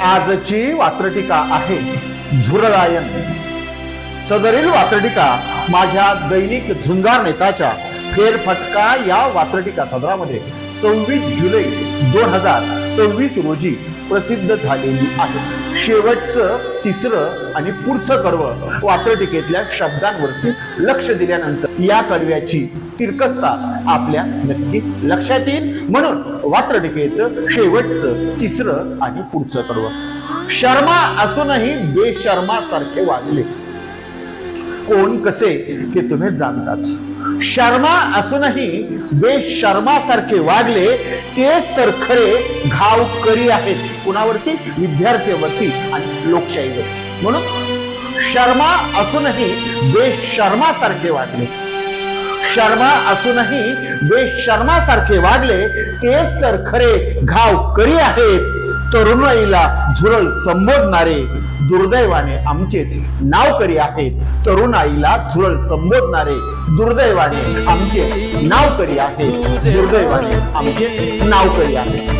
आजची वात्रटिका आहे झुरळायन. सदरील वात्रटिका माझ्या दैनिक झुंजार नेताच्या फेरफटका या वात्रटिका सदरामध्ये 26 जुलै 2026 रोजी प्रसिद्ध झालेली आहे. शेवटचं तिसरं आणि पुढचं कडवं वात्रटिकेतल्या शब्दांवरती लक्ष दिल्यानंतर या कडव्याची तिरकसता आपल्या नक्की लक्षात येईल. म्हणून वात्रटिकेचं शेवटचं तिसरं आणि पुढचं कडवं. शर्मा असूनही बेशर्मा सारखे वागले. कोण कसे हे तुम्ही जाणताच. शर्मा असूनही बेशर्मा सारखे वागले तेच तर खरे घावकरी आहेत. कुणावरती? विद्यार्थ्यांवरती आणि लोकशाहीवरती. म्हणून शर्मा असूनही बेशर्मा सारखे वागले. शर्मा असूनही बेशर्मा सारखे वागले तेच तर खरे घावकरी आहेत. तरुणाईला झुरळ संबोधणारे दुर्दैवाने आमचेच नावकरी आहेत. तरुणाईला झुरळ संबोधणारे दुर्दैवाने आमचे नावकरी आहेत. दुर्दैवाने आमचे नावकरी आहेत.